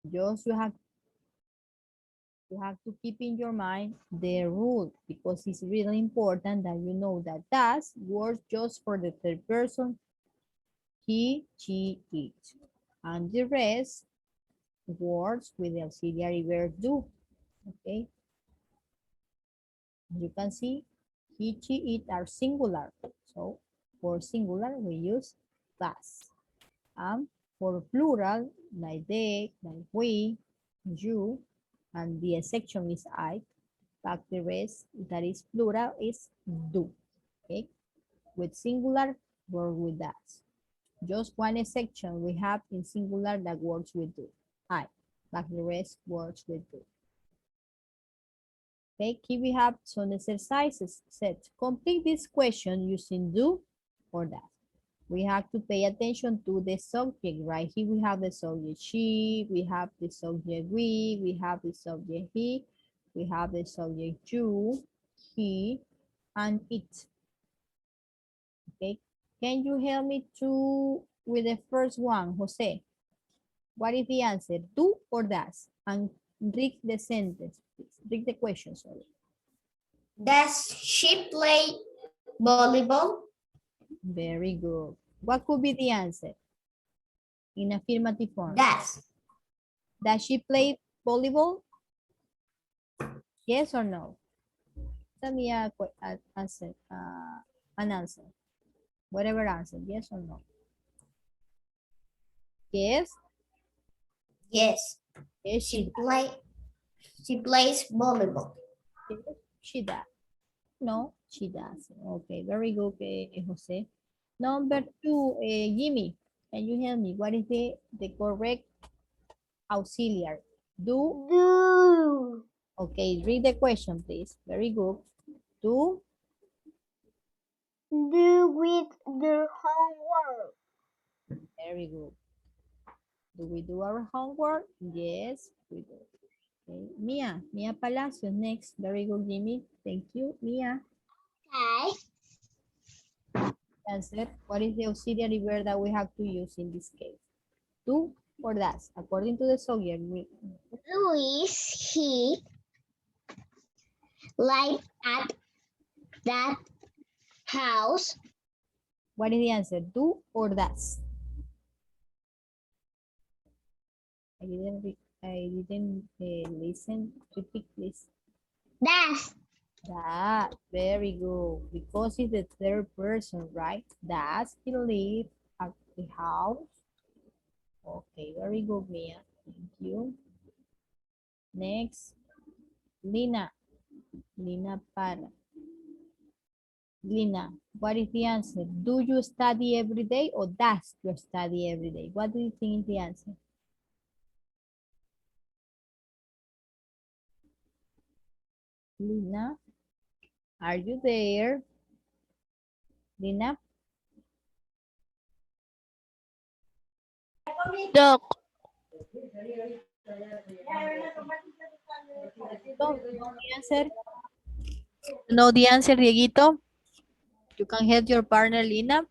Just you have to keep in your mind the rule because it's really important that you know that does works just for the third person, he, she, it. And the rest words with the auxiliary verb do. Okay. You can see he, she, it are singular. So for singular, we use does. For plural, like they, like we, you, and the exception is I, but the rest that is plural is do. Okay. With singular, work with does. Just one exception we have in singular that works with do. I, but the rest works with do. Okay, here we have some exercises set. Complete this question using do or that. We have to pay attention to the subject, right? Here we have the subject she, we have the subject we have the subject he, we have the subject you, he, and it. Okay, can you help me to with the first one, Jose? What is the answer, do or does? And read the sentence, please. Read the question, sorry. Does she play volleyball? Very good. What could be the answer in affirmative form? Does. Does she play volleyball? Yes or no? Tell me answer, an answer. Whatever answer, yes or no? Yes. Yes. Yes, She plays volleyball. yes, she does. No, she doesn't. Okay, very good, Jose. Number two, Jimmy, can you help me? What is the correct auxiliary? Do. Do. Okay, read the question, please. Very good. Do. Do with their homework. Very good. Do we do our homework? Yes, we do. Okay. Mia Palacios next. Very good, Jimmy. Thank you. Mia, Okay. answer. What is the auxiliary verb that we have to use in this case? Do or does? According to the subject. Luis, he live at that house. What is the answer? Do or does? I didn't listen. Repeat, please. Does. That, very good. Because it's the third person, right? Does he live at the house? Okay, very good, Mia. Thank you. Next, Lina. Lina Para. Lina, what is the answer? Do you study every day or does you study every day? What do you think is the answer? Lina, are you there? Lina? Dog. No, the answer? No, the answer, Dieguito? You can help your partner, Lina?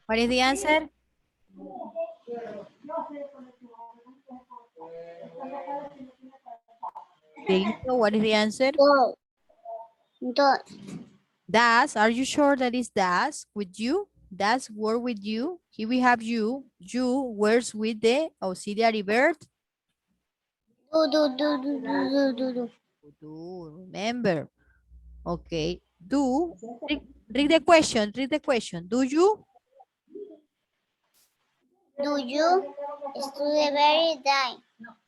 What is the answer? Dieguito, what is the answer? Dog. Dog. Does, are you sure that is does with you? Does work with you? Here we have you. You works with the auxiliary verb. Do. Do, remember. Okay. Do, read the question, read the question. Do you? Do you study every day?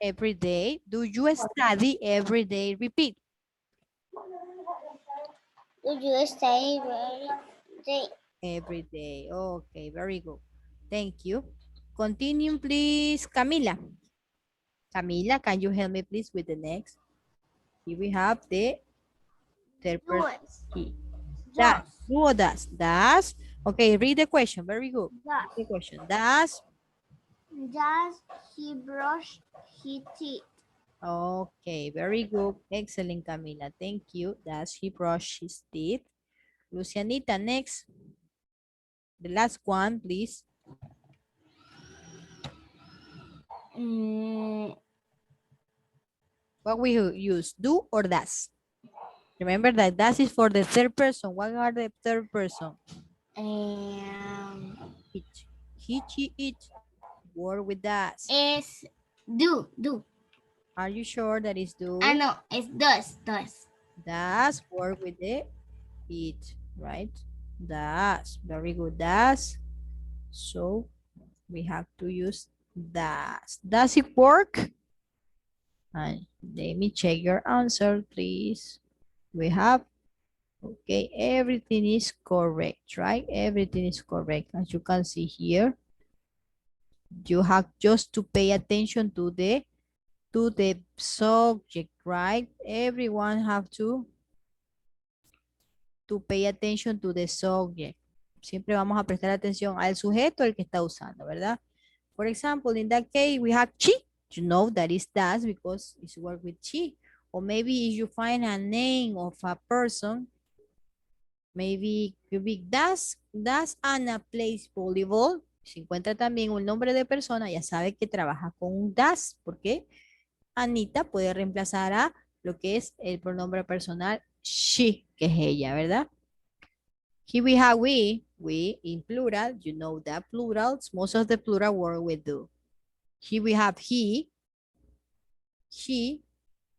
Every day. Do you study every day? Repeat. Do you study every day? Every day. Okay, very good. Thank you. Continue, please. Camila. Camila, can you help me, please, with the next? Here we have the third Do person. it. He. Does. Do or does? Does. Okay, read the question. Very good. Read the question. Does. Does he brush his teeth? Okay, very good. Excellent, Camila. Thank you. Does he brush his teeth? Lucianita, next. The last one, please. What we use, do or does? Remember that does is for the third person. What are the third person? It. He, she, it. Word with does. Es do. Are you sure that is do? No, es does. Does work with the it, right? Does. Very good. Does. So we have to use does. Does it work? And let me check your answer, please. We have, okay, everything is correct, right? Everything is correct. As you can see here, you have just to pay attention to the subject, right? Everyone have to pay attention to the subject. Siempre vamos a prestar atención al sujeto, el que está usando, ¿verdad? For example, in that case, we have she. You know that is does because it's work with she. Or maybe if you find a name of a person, maybe could be does Anna plays volleyball. Si encuentra también un nombre de persona, ya sabe que trabaja con un does, porque Anita puede reemplazar a lo que es el pronombre personal she, que es ella, ¿verdad? Here we have we in plural, you know that plurals, most of the plural work we do. Here we have he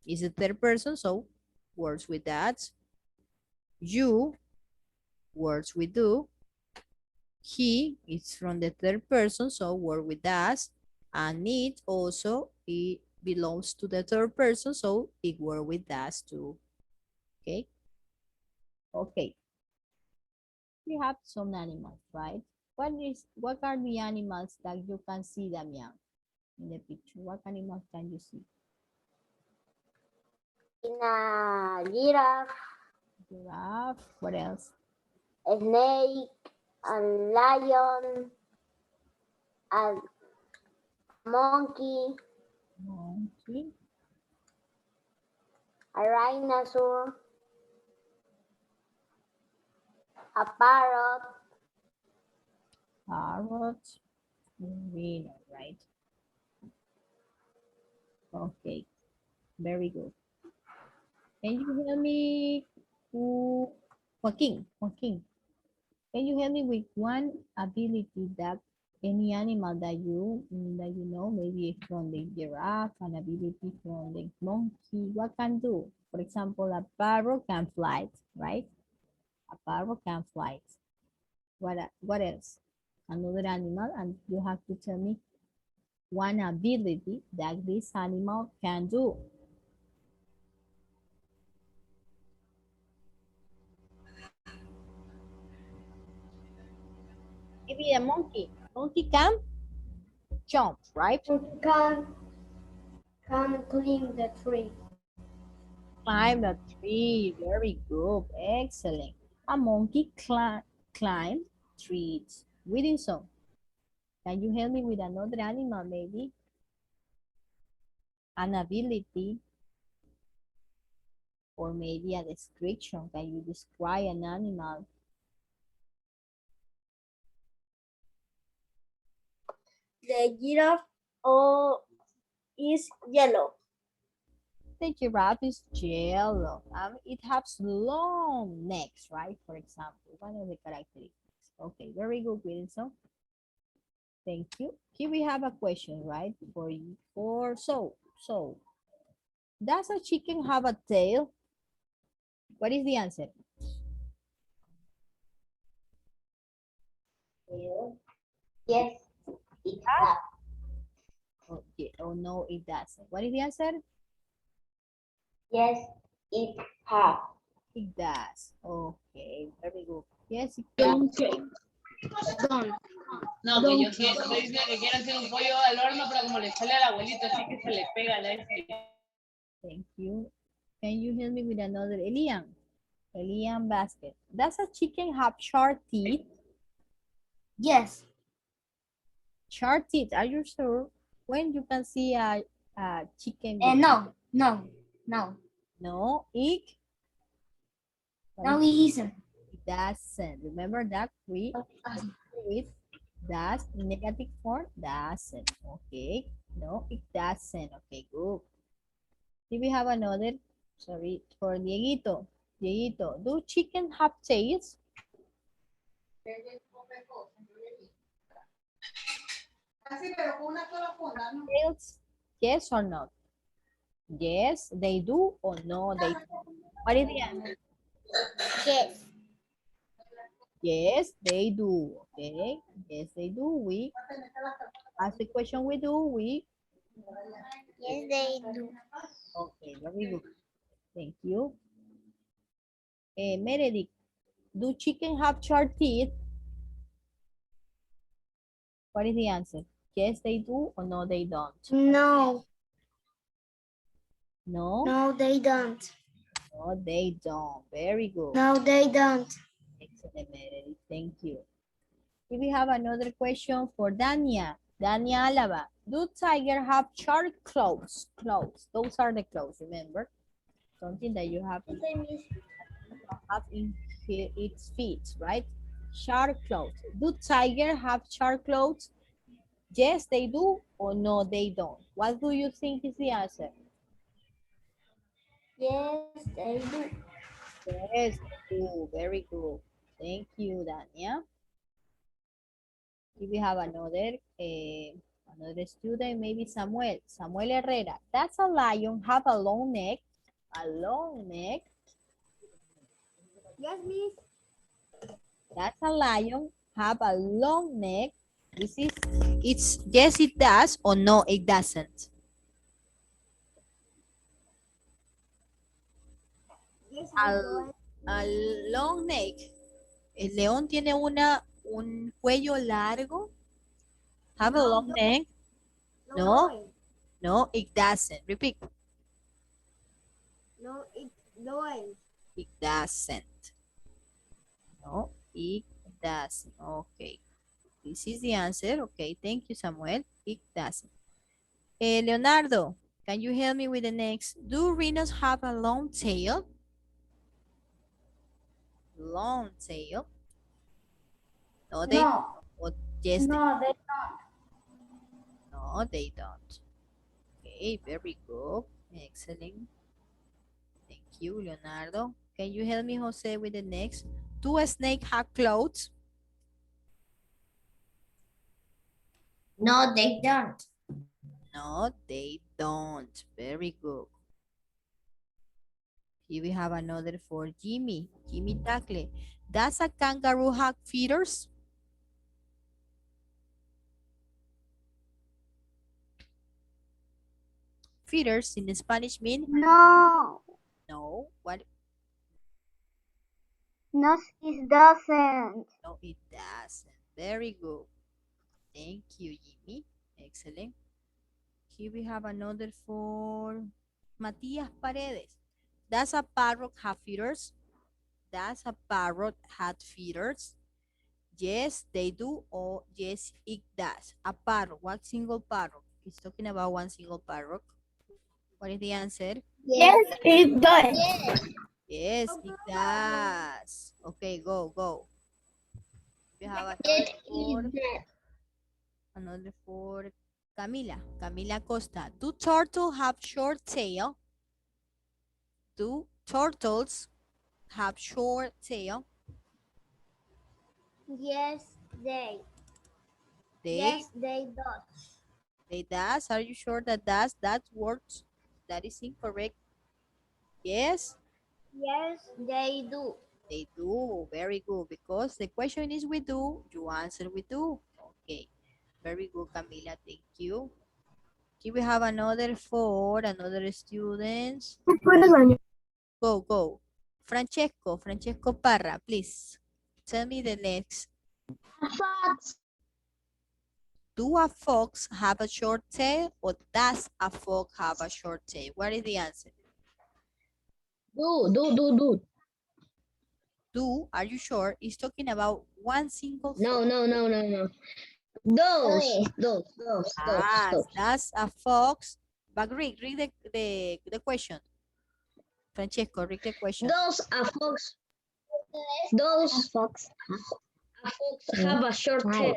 is the third person, so words with that. You, words with do. He is from the third person, so word with us. And it also, it belongs to the third person, so it work with us too. Okay? Okay. We have some animals, right? What are the animals that you can see, Damian, in the picture? What animals can you see? In a giraffe. Giraffe. What else? A snake, a lion, a monkey, a rhinoceros, a parrot. Parrot. Rhino, right? Okay. Very good. Can you help me, Joaquin? Can you help me with one ability that any animal that you know, maybe from the giraffe, an ability from the monkey, what can do? For example, a parrot can fly, right? A parrot can fly. What else? Another animal, and you have to tell me one ability that this animal can do. Maybe a monkey. Monkey can jump, right? Can climb the tree. Climb a tree. Very good. Excellent. A monkey climb trees. Within some. Can you help me with another animal, maybe? An ability or maybe a description. Can you describe an animal? The giraffe is yellow. The giraffe is yellow. It has long necks, right? For example, one of the characteristics. Okay, very good, Wilson. Thank you. Here we have a question, right? For you. So, does a chicken have a tail? What is the answer? Yes, it has. Okay. Oh no, it doesn't. What is the answer? Yes, it has. It does. Okay, very good. Yes, it does. No, que yo sí, estoy diciendo que quiero hacer un pollo al horno, pero como le sale al abuelito, así que se le pega la ese. Thank you. Can you help me with another? Elian Basket. Does a chicken have sharp teeth? Yes. Sharp teeth, are you sure? When you can see a chicken? No. No, it? No, it isn't. It doesn't. Remember that we with does negative form? Doesn't. Okay. No, it doesn't. Okay, good. Do we have another? Sorry, for Dieguito. Dieguito, do chicken have tails? Tails? Yes or not? Yes, they do or no, they don't. What is the answer? Yes. Yes, they do. Okay. Yes, they do. We ask the question we do. We Yes, they do. okay, very good. Thank you. Meredith, do chicken have sharp teeth? What is the answer? Yes, they do or no, they don't? No, No, no, they don't. no, they don't. Very good. No, they don't. Excellent, Meredith. Thank you. Here we have another question for Dania. Dania Alaba. Do tiger have sharp claws? Claws. Those are the claws, remember? Something that you have in its feet, right? Sharp claws. Do tiger have sharp claws? Yes, they do, or no, they don't. What do you think is the answer? Yes, they do. Yes, they do. Very good. Thank you, Dania. Here we have another student, maybe Samuel. Samuel Herrera. Does a lion have a long neck? A long neck. Yes, miss. Does a lion have a long neck? It's yes, it does, or no, it doesn't. Yes, A long neck. El león tiene un cuello largo. Have a long neck. No, no, it doesn't. Repeat. No, it don't. It doesn't. No, it doesn't. Okay. This is the answer. Okay, thank you, Samuel. It doesn't. Leonardo, can you help me with the next? Do rhinos have a long tail? Long tail. No, they No, oh, yes, no, they no, they don't. Okay, very good. Excellent. Thank you, Leonardo. Can you help me, Jose, with the next? Do a snake have clothes? No, they don't. No, they don't. Very good. Here we have another for Jimmy. Jimmy Tackle. Does a kangaroo have feeders? Feeders in Spanish mean No, no. What? no, it doesn't. No, it doesn't. Very good. Thank you, Jimmy. Excellent. Here we have another for Matias Paredes. Does a parrot have feeders? Does a parrot have feeders? Yes, they do, or yes, it does. A parrot, what single parrot? He's talking about one single parrot. What is the answer? Yes, it does. Yes, it does. Okay, go. We have another for Camila. Camila Costa. Do turtles have short tail? Do turtles have short tail? Yes, they. They, Yes, they do. they does. Are you sure that does? That works? That is incorrect. Yes, Yes, they do. they do. Very good. Because the question is we do, you answer we do. Okay. Very good, Camila. Thank you. Here we have another for another students. Go. Francesco Parra, please. Tell me the next. Fox. Do a fox have a short tail or does a fox have a short tail? What is the answer? Do. Do, are you sure? It's talking about one single fox. No. Those. Does a fox, but read the question. Francesco, read the question. Those are fox. Those fox. Fox have a short tail.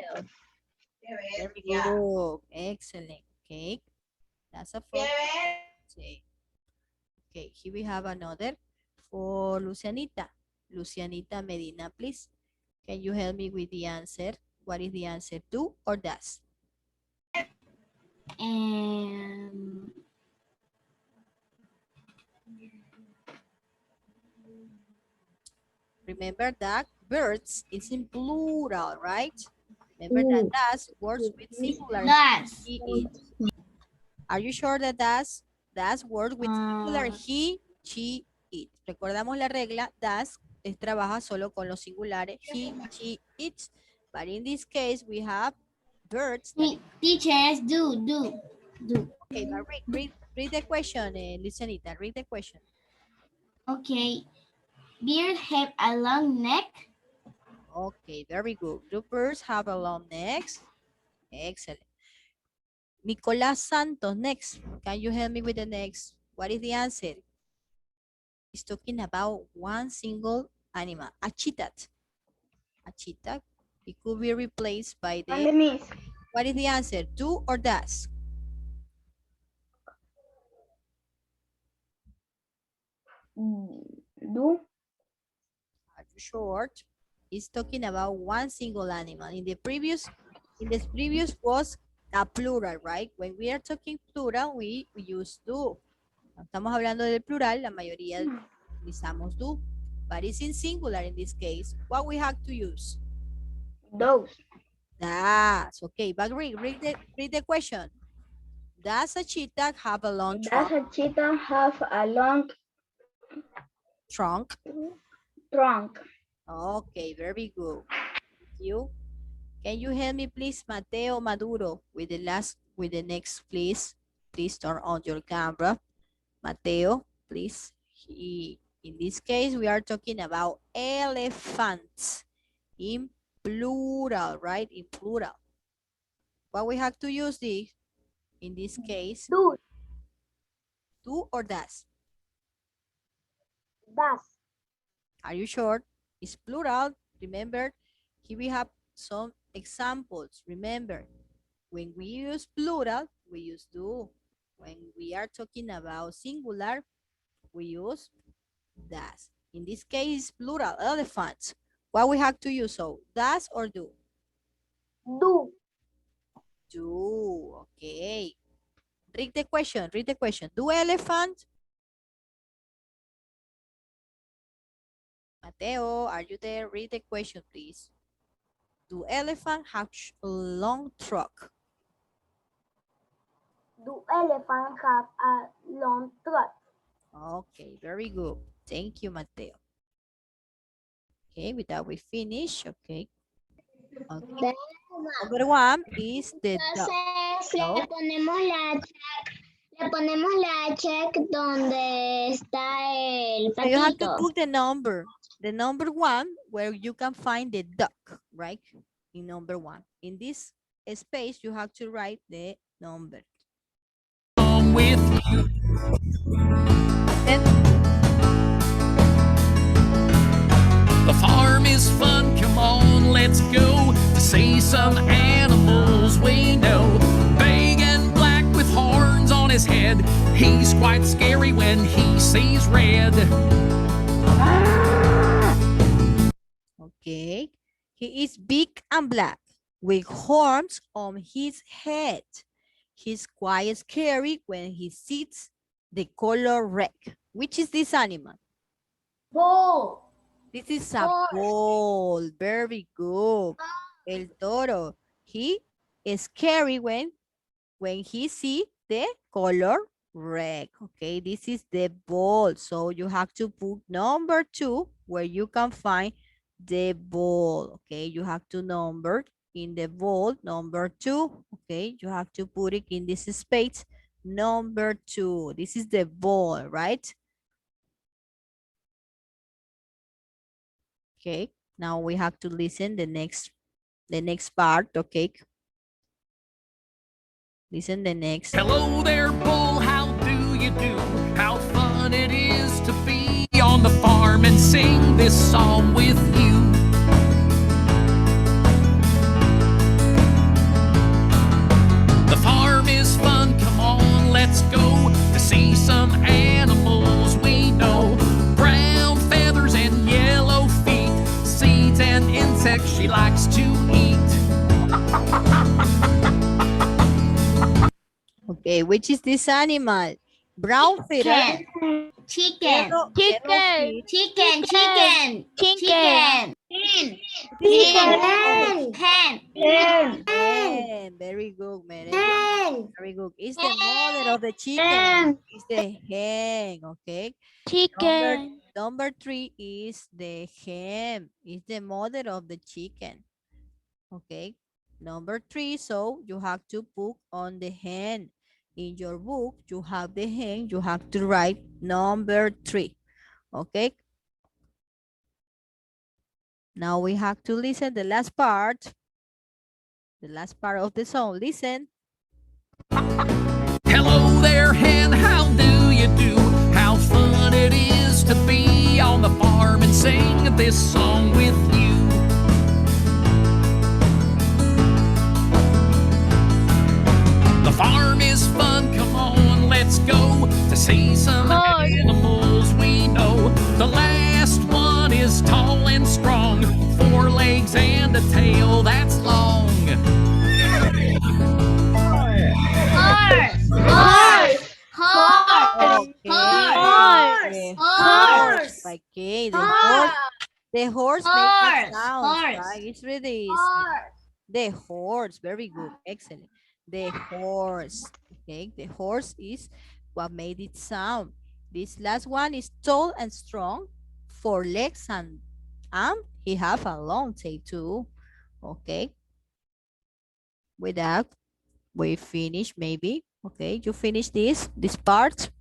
Very good. Excellent. Okay. That's a fox. Okay. Okay, here we have another for Lucianita. Lucianita Medina, please. Can you help me with the answer? What is the answer, do or does? Remember that birds is in plural, right? Remember that does works with singular. Does. He, it. Are you sure that does work with singular he, she, it? Recordamos la regla, does trabaja solo con los singulares he, she, it. But in this case, we have birds. Teachers do. Okay, but read the question, Lucianita, read the question. Okay. Birds have a long neck. Okay, very good. Do birds have a long necks? Excellent. Nicolas Santos, next. Can you help me with the next? What is the answer? It's talking about one single animal, a cheetah. A cheetah, it could be replaced by the, what is the answer, do or does? Do. Are you sure? It's talking about one single animal. In the previous was a plural, right? When we are talking plural, we use do. Estamos hablando del plural, la mayoría utilizamos do. But it's in singular in this case. What we have to use? Those. Does. Okay, but read the question. Does a cheetah have a long trunk? Does a cheetah have a long Trunk. trunk? Okay, very good. Thank you. Can you help me, please, Mateo Maduro, with the next, please? Please turn on your camera. Mateo, please. In this case, we are talking about elephants in plural, right? In plural. What we have to use this in this case? Do. Do or does? Does. Are you sure? It's plural. Remember, here we have some examples. Remember, when we use plural, we use do. When we are talking about singular, we use does. In this case, plural, elephants. What we have to use, so does or do? Do. Do, okay. Read the question, Do elephant? Mateo, are you there? Read the question, please. Do elephant have a long trunk? Do elephants have a long trunk? Okay, very good. Thank you, Mateo. Okay, with that we finish. Okay. Okay. Number one is the dog. Entonces le ponemos la check donde está el So you have to patito. put the number one where you can find the duck, right? In number one. In this space, you have to write the number. With you. Then, The farm is fun, come on, let's go to see some animals we know. Big and black with horns on his head, he's quite scary when he sees red. okay. He is big and black with horns on his head. He's quite scary when he sees the color red. Which is this animal? Bull. This is a bull. Very good. El toro. He is scary when he see the color red. Okay, this is the bull. So you have to put number 2 where you can find the bull. Okay, you have to number in the bull number 2. Okay, you have to put it in this space number 2. This is the bull, right? Okay, now we have to listen the next part, okay? Listen the next. Hello there, bull, how do you do? How fun it is to be on the farm and sing this song with you. she likes to eat. Okay, which is this animal? Brown feeder. Chicken. Yellow Chicken. feet. Chicken. Chicken. Chicken. Chicken. Chicken. Hen. Hen. Very good, man. Hen. Very good. It's the mother of the chicken. It's the hen, okay? Chicken. Number 3 is the hen. It's the mother of the chicken. Okay. Number 3, so you have to put on the hen. In your book, you have the hen. You have to write number 3. Okay. Now we have to listen the last part. The last part of the song. Listen. Hello there, hen, how do you do? How fun it is to be on the farm and sing this song with you. The farm is fun, come on, let's go to see some animals we know. The last one is tall and strong, 4 legs and a tail that's long. Horse. Okay. Horse. Okay. The horse makes that sound, Horse. right? It's really easy. The horse. Very good. Excellent. The horse. Okay. The horse is what made it sound. This last one is tall and strong, 4 legs, and he have a long tail too. Okay. With that, we finish maybe. Okay, you finish this part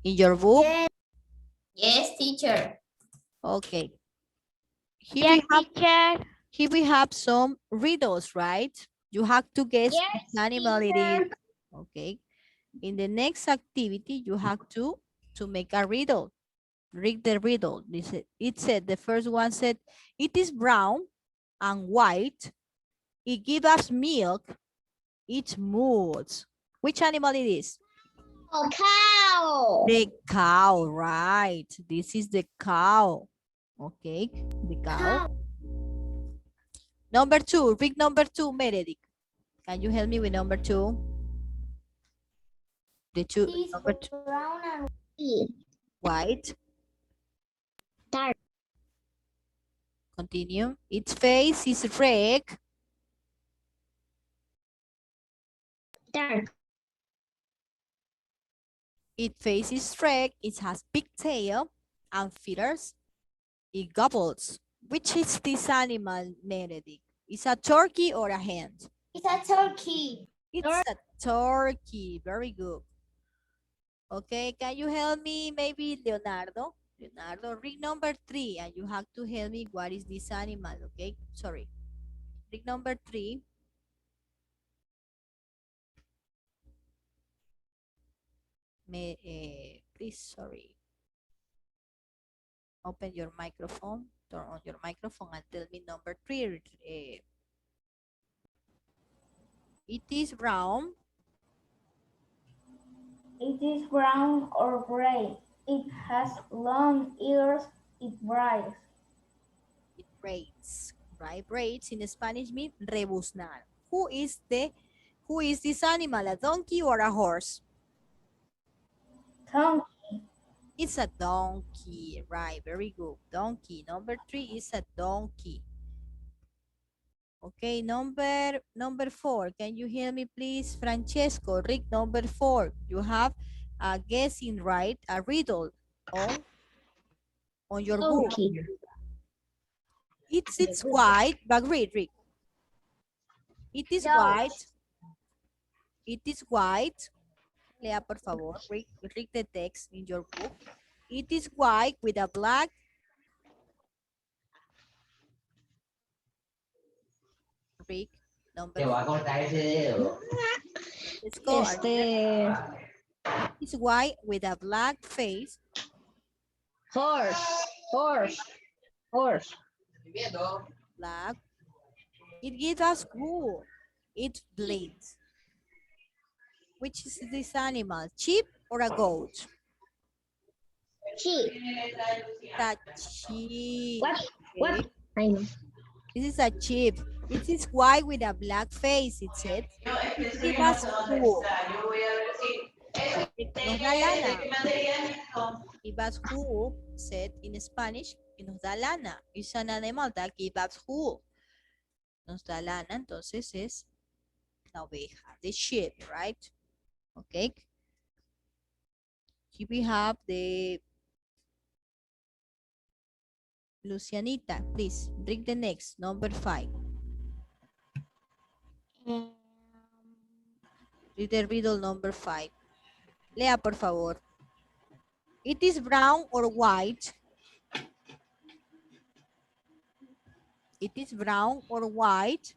in your book. Yes, teacher. Okay. Here we have some riddles, right? You have to guess which animal it is. Okay. In the next activity, you have to make a riddle. Read the riddle. It said, the first one said, it is brown and white. It gives us milk. It moves. Which animal it is? Cow. The cow, right. This is the cow. Okay, the cow. Number 2, read number 2, Meredith. Can you help me with number 2? The two, number 2. Brown and White. Dark. Continue. Its face is red. Dark. Its face is red. It has big tail and feathers. It gobbles. Which is this animal, Meredith? Is a turkey or a hen? It's a turkey. It's a turkey. Very good. Okay, can you help me, maybe Leonardo? Leonardo, read number 3, and you have to help me what is this animal, okay? Sorry. Read number 3. Please, sorry. Open your microphone, turn on your microphone and tell me number 3. It is brown. it is brown or gray. It has long ears. It braids. It braids, right? Braids in Spanish mean rebuznar. Who is this animal, a donkey or a horse? Donkey. It's a donkey, right? Very good. Donkey. Number 3 is a donkey. Okay, number 4. Can you hear me, please, Francesco? Read number 4. You have a guessing right, a riddle on your book. It's white, but read. It is white. It is white. Lea, por favor. Read the text in your book. It is white with a black. Read number 4. Let's go. It's white with a black face. Horse. Black. It gives us wool. It bleeds. Which is this animal? Sheep or a goat? Sheep. That sheep. What? I know. This is a sheep. It is white with a black face, it said. It was wool. Nos da lana. Give us wool, said in Spanish, y nos da lana. It's an animal that gives us wool. Nos da lana, entonces es la oveja, the sheep, right? Okay. Here we have the Lucianita, please, bring the next, number 5. Read the riddle number 5. Lea, por favor. It is brown or white. It is brown or white.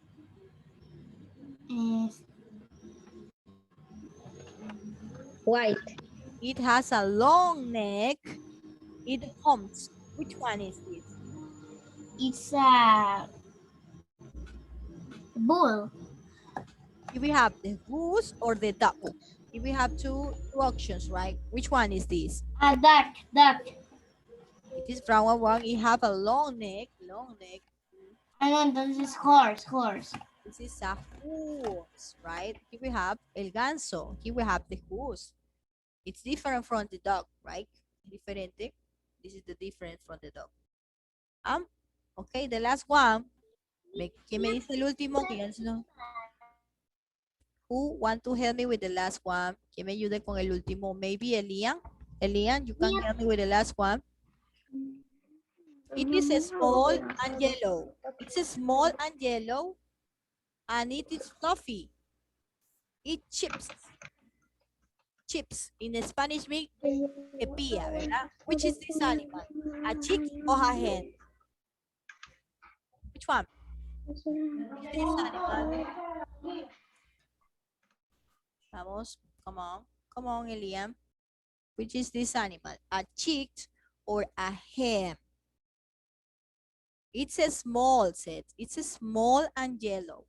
White. It has a long neck. It humps. Which one is this? It's a bull. Here we have the goose or the duck. Here we have two options, right? Which one is this? A duck. It is brown or white. It have a long neck. And then this is horse. This is a horse, right? Here we have el ganso. Here we have the goose. It's different from the dog, right? Diferente. This is the difference from the dog. Okay, the last one. ¿Qué me dice el último? Who want to help me with the last one? ¿Quién me ayude con el último? Maybe Elian. Elian, you can help me with the last one. It is small and yellow. It's small and yellow. And it is fluffy. It chips. Chips. In Spanish means pepilla, ¿verdad? Which is this animal? A chick or a hen? Which one? Which is this animal? Vamos, come on, Elian. Which is this animal? A chick or a hen? It's a small set. It's a small and yellow.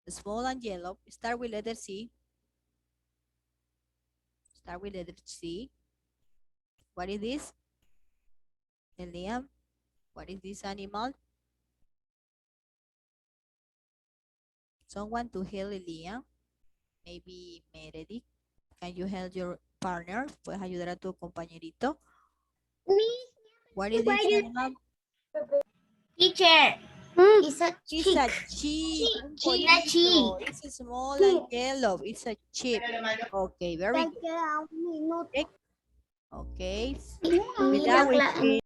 Small and yellow. Start with letter C. Start with letter C. What is this? Elian, what is this animal? Someone to help Elian. Maybe Meredith. Can you help your partner? ¿Puedes ayudar a tu compañerito? What is this animal? Teacher. It's a It's a sheep. It's small and yellow. It's a sheep. Okay, very good. Okay. With that, we